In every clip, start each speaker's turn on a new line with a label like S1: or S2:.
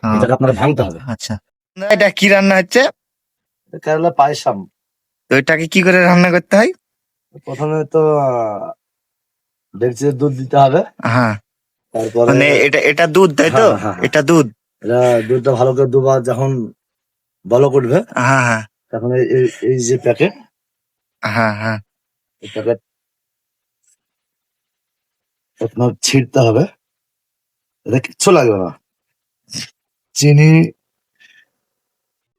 S1: এটাকে আপনাকে ভাঙতে হবে।
S2: আচ্ছা, এটা কি রান্না হচ্ছে?
S1: কেরালা পায়েসাম।
S2: তো এটাকে কি করে রান্না করতে হয়?
S1: প্রথমে তো ডেকচিতে দুধ দিতে হবে।
S2: হ্যাঁ,
S1: তারপরে
S2: মানে এটা দুধ, তাই তো?
S1: হ্যাঁ, হ্যাঁ, হ্যাঁ।
S2: এটা দুধ।
S1: এটা দুধটা ভালো করে দুবার যখন বলক উঠবে
S2: হ্যাঁ হ্যাঁ
S1: তখন এই যে প্যাকেট,
S2: হ্যাঁ হ্যাঁ।
S1: এই প্যাকেট আপনার ছিঁড়তে হবে। এটা কিচ্ছু লাগবে না, চিনি,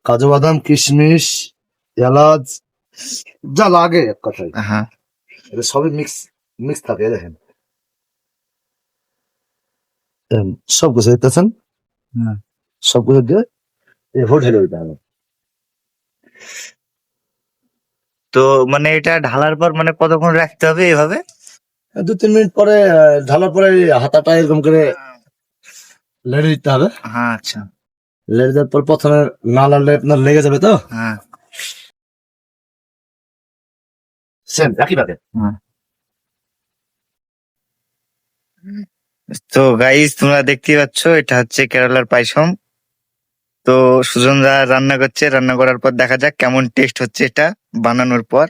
S1: কাজু বাদাম, কিশমিশ, এলাচ, যা লাগে এক কথায়
S2: হ্যাঁ,
S1: এটা সবই মিক্স মিক্স থাকে। এই দেখেন সব কিছু দিতেছেন,
S2: হুম।
S1: সব কিছু দিয়ে এরপর ঢেলে দিতে হবে।
S2: তো মানে এটা ঢালার পর মানে কতক্ষণ রাখতে হবে এভাবে?
S1: 2-3 মিনিট পরে ঢালার পরে হাতাটা এরকম করে লেড়ে দিতে হবে।
S2: হ্যাঁ, আচ্ছা।
S1: লেড়ে দেওয়ার পর প্রথমে না লাড়লে আপনার লেগে যাবে, তো
S2: হ্যাঁ
S1: সেম একই প্যাকেট।
S2: হ্যাঁ। তো গাইস, তোমরা দেখতেই পাচ্ছ এটা হচ্ছে কেরালার পায়সম। তো সুজন দা রান্না করছে, রান্না করার পর দেখা যাক কেমন টেস্ট হচ্ছে এটা বানানোর পর।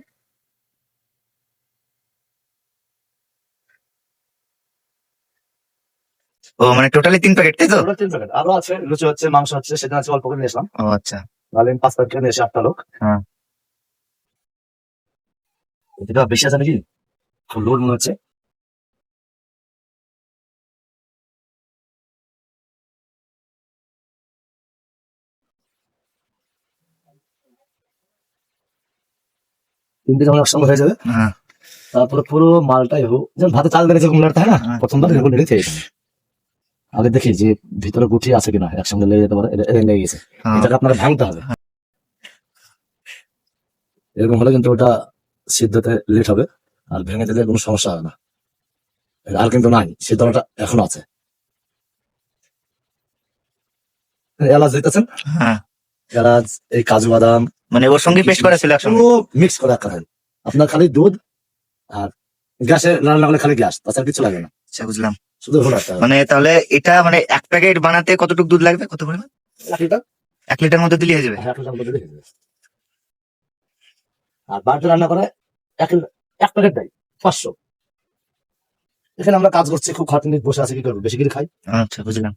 S2: ও মানে টোটালি 3 প্যাকেট, তাই তো?
S1: ওটা 3 প্যাকেট। আরো আছে, লুচি হচ্ছে, মাংস হচ্ছে, সেটা আছে অল্প করে নিয়ে আসলাম।
S2: ও আচ্ছা।
S1: নাহলে আমি 5 প্যাকেট নিয়ে এসে 8টা লোক।
S2: হ্যাঁ।
S1: এটা বেশি আছে নাকি, খুব লোড মনে হচ্ছে। তিনটে যখন একসঙ্গে হয়ে যাবে
S2: হ্যাঁ
S1: তারপরে পুরো মালটাই হোক, যেমন ভাতে চাল বেড়ে যেরকম লাড়তে হয় না,
S2: হ্যাঁ।
S1: প্রথমবার এরকম লেগে খেয়ে নিতে হবে। আগে দেখি যে ভিতরে গুটি আছে কিনা, একসঙ্গে লেগে যেতে পারে, এটা লেগে গেছে।
S2: হ্যাঁ।
S1: এটাকে আপনাকে ভাঙতে হবে। এরকম হলে কিন্তু ওটা সিদ্ধতে লেট হবে, আর ভেঙে দিলে কোনো সমস্যা হবে না। আর কিন্তু নাই, সিদ্ধটা এখন আছে। এলাচ দিতেছেন,
S2: হ্যাঁ,
S1: এলাচ, এই কাজু বাদাম,
S2: মানে ওর সঙ্গে পেস্ট করা ছিল একসঙ্গে।
S1: পুরো মিক্স করে রাখা হয়। আপনার খালি দুধ আর গ্যাসে রান্না করলে খালি গ্যাস, তাছাড়া কিছু লাগে না,
S2: আচ্ছা, বুঝলাম।
S1: শুধু হলো একটা
S2: মানে তাহলে এটা মানে 1 প্যাকেট বানাতে কতটুকু দুধ লাগবে, কত পরিমাণ?
S1: 1 লিটার।
S2: 1 লিটার মধ্যে দিলে হয়ে যাবে?
S1: 1 লিটার মধ্যে দিয়ে দেবে। আর বাড়িতে রান্না করে এক প্যাকেট দেয় 500। এখানে আমরা কাজ করছি, খুব খাটনি বসে আছে, কি করবো, বেশি করে খাই।
S2: আচ্ছা, বুঝলাম।